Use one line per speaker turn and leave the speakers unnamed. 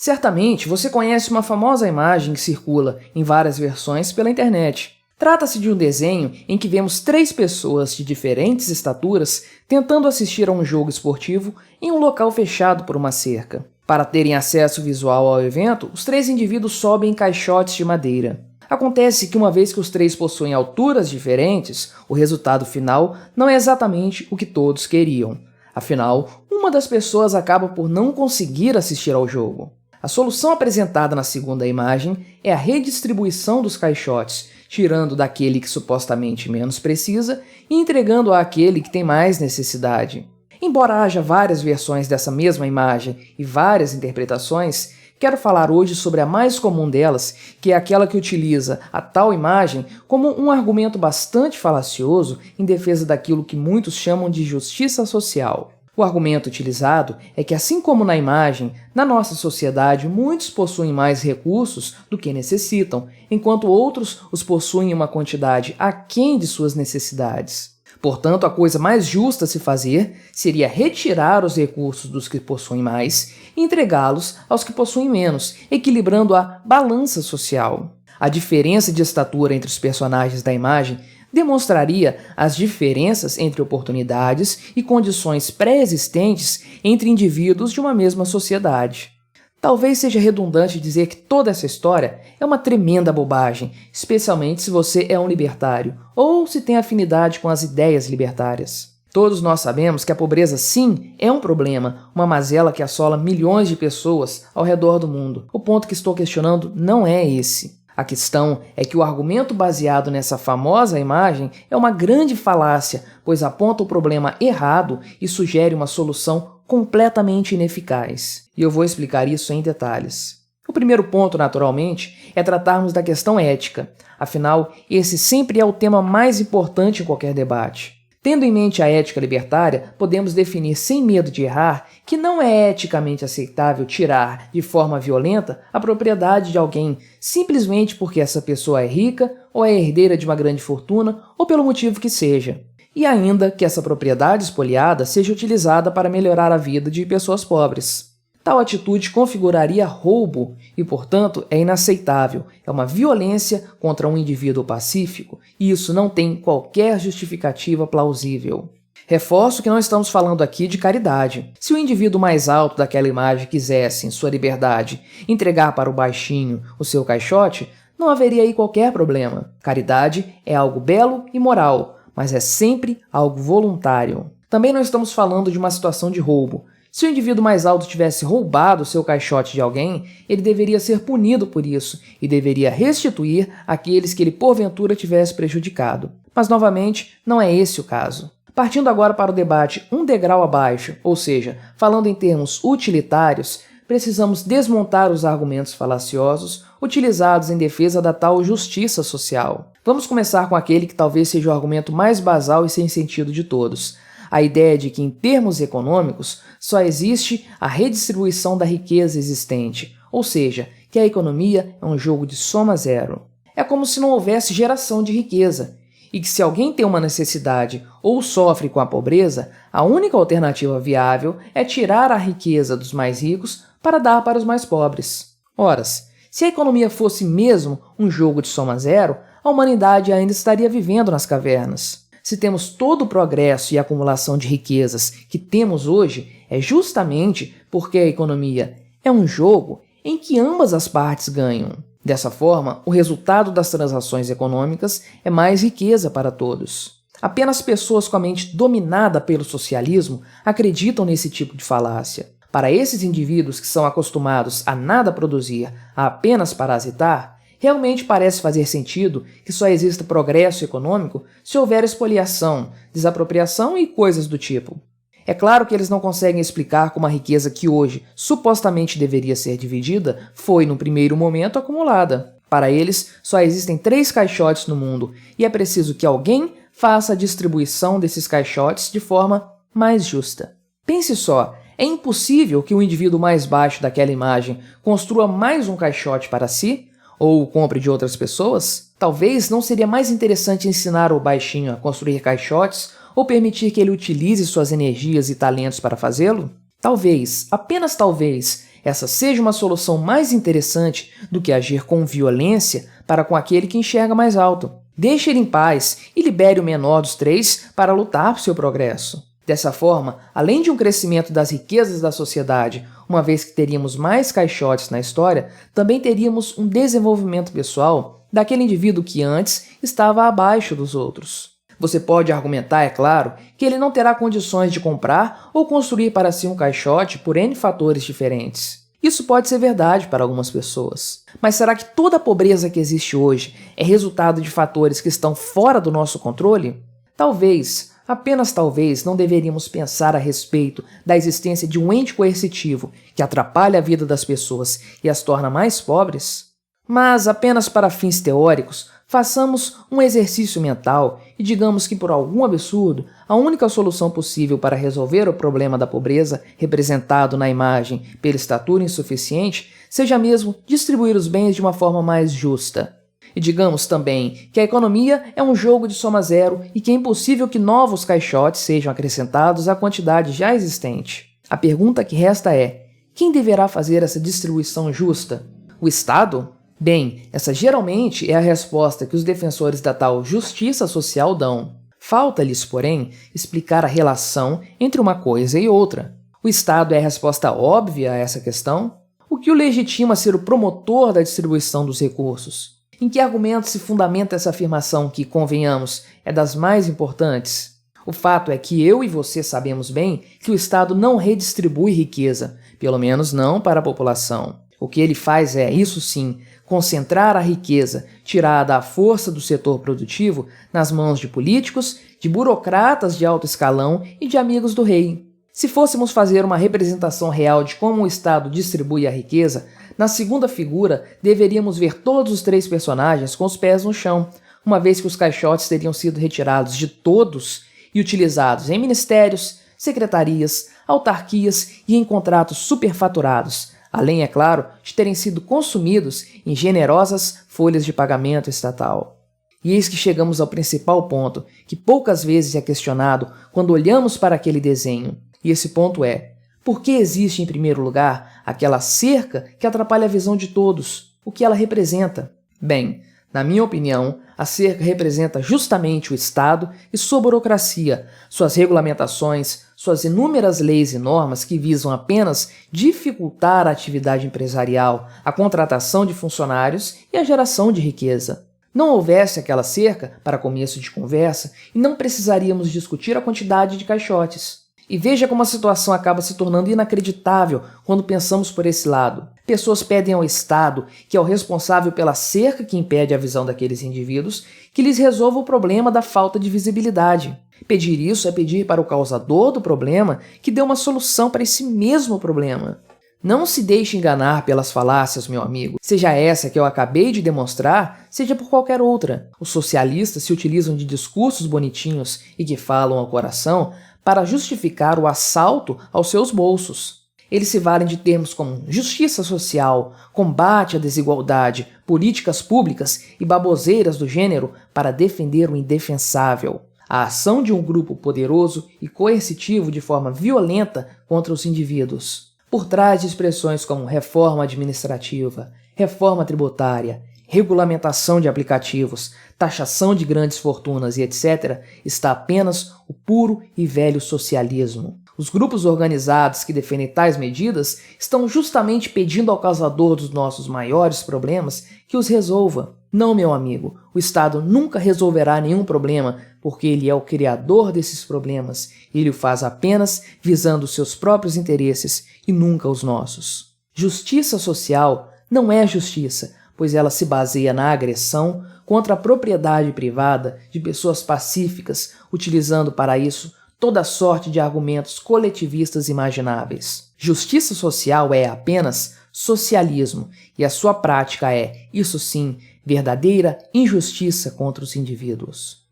Certamente você conhece uma famosa imagem que circula em várias versões pela internet. Trata-se de um desenho em que vemos 3 pessoas de diferentes estaturas tentando assistir a um jogo esportivo em um local fechado por uma cerca. Para terem acesso visual ao evento, os 3 indivíduos sobem em caixotes de madeira. Acontece que uma vez que os 3 possuem alturas diferentes, o resultado final não é exatamente o que todos queriam. Afinal, uma das pessoas acaba por não conseguir assistir ao jogo. A solução apresentada na segunda imagem é a redistribuição dos caixotes, tirando daquele que supostamente menos precisa e entregando àquele que tem mais necessidade. Embora haja várias versões dessa mesma imagem e várias interpretações, quero falar hoje sobre a mais comum delas, que é aquela que utiliza a tal imagem como um argumento bastante falacioso em defesa daquilo que muitos chamam de justiça social. O argumento utilizado é que, assim como na imagem, na nossa sociedade muitos possuem mais recursos do que necessitam, enquanto outros os possuem em uma quantidade aquém de suas necessidades. Portanto, a coisa mais justa a se fazer seria retirar os recursos dos que possuem mais e entregá-los aos que possuem menos, equilibrando a balança social. A diferença de estatura entre os personagens da imagem demonstraria as diferenças entre oportunidades e condições pré-existentes entre indivíduos de uma mesma sociedade. Talvez seja redundante dizer que toda essa história é uma tremenda bobagem, especialmente se você é um libertário ou se tem afinidade com as ideias libertárias. Todos nós sabemos que a pobreza, sim, é um problema, uma mazela que assola milhões de pessoas ao redor do mundo. O ponto que estou questionando não é esse. A questão é que o argumento baseado nessa famosa imagem é uma grande falácia, pois aponta o problema errado e sugere uma solução completamente ineficaz. E eu vou explicar isso em detalhes. O primeiro ponto, naturalmente, é tratarmos da questão ética. Afinal, esse sempre é o tema mais importante em qualquer debate. Tendo em mente a ética libertária, podemos definir sem medo de errar que não é eticamente aceitável tirar, de forma violenta, a propriedade de alguém simplesmente porque essa pessoa é rica ou é herdeira de uma grande fortuna ou pelo motivo que seja. E ainda que essa propriedade espoliada seja utilizada para melhorar a vida de pessoas pobres. Tal atitude configuraria roubo e, portanto, é inaceitável. É uma violência contra um indivíduo pacífico e isso não tem qualquer justificativa plausível. Reforço que não estamos falando aqui de caridade. Se o indivíduo mais alto daquela imagem quisesse, em sua liberdade, entregar para o baixinho o seu caixote, não haveria aí qualquer problema. Caridade é algo belo e moral, mas é sempre algo voluntário. Também não estamos falando de uma situação de roubo. Se o indivíduo mais alto tivesse roubado seu caixote de alguém, ele deveria ser punido por isso e deveria restituir aqueles que ele porventura tivesse prejudicado. Mas, novamente, não é esse o caso. Partindo agora para o debate um degrau abaixo, ou seja, falando em termos utilitários, precisamos desmontar os argumentos falaciosos utilizados em defesa da tal justiça social. Vamos começar com aquele que talvez seja o argumento mais basal e sem sentido de todos. A ideia de que, em termos econômicos, só existe a redistribuição da riqueza existente, ou seja, que a economia é um jogo de soma zero. É como se não houvesse geração de riqueza, e que se alguém tem uma necessidade ou sofre com a pobreza, a única alternativa viável é tirar a riqueza dos mais ricos para dar para os mais pobres. Ora, se a economia fosse mesmo um jogo de soma zero, a humanidade ainda estaria vivendo nas cavernas. Se temos todo o progresso e acumulação de riquezas que temos hoje, é justamente porque a economia é um jogo em que ambas as partes ganham. Dessa forma, o resultado das transações econômicas é mais riqueza para todos. Apenas pessoas com a mente dominada pelo socialismo acreditam nesse tipo de falácia. Para esses indivíduos que são acostumados a nada produzir, a apenas parasitar, realmente parece fazer sentido que só exista progresso econômico se houver expoliação, desapropriação e coisas do tipo. É claro que eles não conseguem explicar como a riqueza que hoje supostamente deveria ser dividida foi, no primeiro momento, acumulada. Para eles, só existem 3 caixotes no mundo e é preciso que alguém faça a distribuição desses caixotes de forma mais justa. Pense só, é impossível que o indivíduo mais baixo daquela imagem construa mais um caixote para si? Ou compre de outras pessoas? Talvez não seria mais interessante ensinar o baixinho a construir caixotes ou permitir que ele utilize suas energias e talentos para fazê-lo? Talvez, apenas talvez, essa seja uma solução mais interessante do que agir com violência para com aquele que enxerga mais alto. Deixe ele em paz e libere o menor dos três para lutar por seu progresso. Dessa forma, além de um crescimento das riquezas da sociedade, uma vez que teríamos mais caixotes na história, também teríamos um desenvolvimento pessoal daquele indivíduo que antes estava abaixo dos outros. Você pode argumentar, é claro, que ele não terá condições de comprar ou construir para si um caixote por N fatores diferentes. Isso pode ser verdade para algumas pessoas. Mas será que toda a pobreza que existe hoje é resultado de fatores que estão fora do nosso controle? Talvez, apenas talvez, não deveríamos pensar a respeito da existência de um ente coercitivo que atrapalha a vida das pessoas e as torna mais pobres? Mas, apenas para fins teóricos, façamos um exercício mental e digamos que, por algum absurdo, a única solução possível para resolver o problema da pobreza, representado na imagem pela estatura insuficiente, seja mesmo distribuir os bens de uma forma mais justa. E digamos também que a economia é um jogo de soma zero e que é impossível que novos caixotes sejam acrescentados à quantidade já existente. A pergunta que resta é: quem deverá fazer essa distribuição justa? O Estado? Bem, essa geralmente é a resposta que os defensores da tal justiça social dão. Falta-lhes, porém, explicar a relação entre uma coisa e outra. O Estado é a resposta óbvia a essa questão? O que o legitima a ser o promotor da distribuição dos recursos? Em que argumento se fundamenta essa afirmação que, convenhamos, é das mais importantes? O fato é que eu e você sabemos bem que o Estado não redistribui riqueza, pelo menos não para a população. O que ele faz é, isso sim, concentrar a riqueza tirada à força do setor produtivo nas mãos de políticos, de burocratas de alto escalão e de amigos do rei. Se fôssemos fazer uma representação real de como o Estado distribui a riqueza, na segunda figura deveríamos ver todos os três personagens com os pés no chão, uma vez que os caixotes teriam sido retirados de todos e utilizados em ministérios, secretarias, autarquias e em contratos superfaturados, além, é claro, de terem sido consumidos em generosas folhas de pagamento estatal. E eis que chegamos ao principal ponto, que poucas vezes é questionado quando olhamos para aquele desenho. E esse ponto é: por que existe, em primeiro lugar, aquela cerca que atrapalha a visão de todos? O que ela representa? Bem, na minha opinião, a cerca representa justamente o Estado e sua burocracia, suas regulamentações, suas inúmeras leis e normas que visam apenas dificultar a atividade empresarial, a contratação de funcionários e a geração de riqueza. Não houvesse aquela cerca, para começo de conversa, e não precisaríamos discutir a quantidade de caixotes. E veja como a situação acaba se tornando inacreditável quando pensamos por esse lado. Pessoas pedem ao Estado, que é o responsável pela cerca que impede a visão daqueles indivíduos, que lhes resolva o problema da falta de visibilidade. Pedir isso é pedir para o causador do problema que dê uma solução para esse mesmo problema. Não se deixe enganar pelas falácias, meu amigo. Seja essa que eu acabei de demonstrar, seja por qualquer outra. Os socialistas se utilizam de discursos bonitinhos e que falam ao coração para justificar o assalto aos seus bolsos. Eles se valem de termos como justiça social, combate à desigualdade, políticas públicas e baboseiras do gênero para defender o indefensável. A ação de um grupo poderoso e coercitivo de forma violenta contra os indivíduos. Por trás de expressões como reforma administrativa, reforma tributária, regulamentação de aplicativos, taxação de grandes fortunas e etc., está apenas o puro e velho socialismo. Os grupos organizados que defendem tais medidas estão justamente pedindo ao causador dos nossos maiores problemas que os resolva. Não, meu amigo, o Estado nunca resolverá nenhum problema porque ele é o criador desses problemas. Ele o faz apenas visando seus próprios interesses e nunca os nossos. Justiça social não é justiça, pois ela se baseia na agressão contra a propriedade privada de pessoas pacíficas, utilizando para isso toda sorte de argumentos coletivistas imagináveis. Justiça social é apenas socialismo, e a sua prática é, isso sim, verdadeira injustiça contra os indivíduos.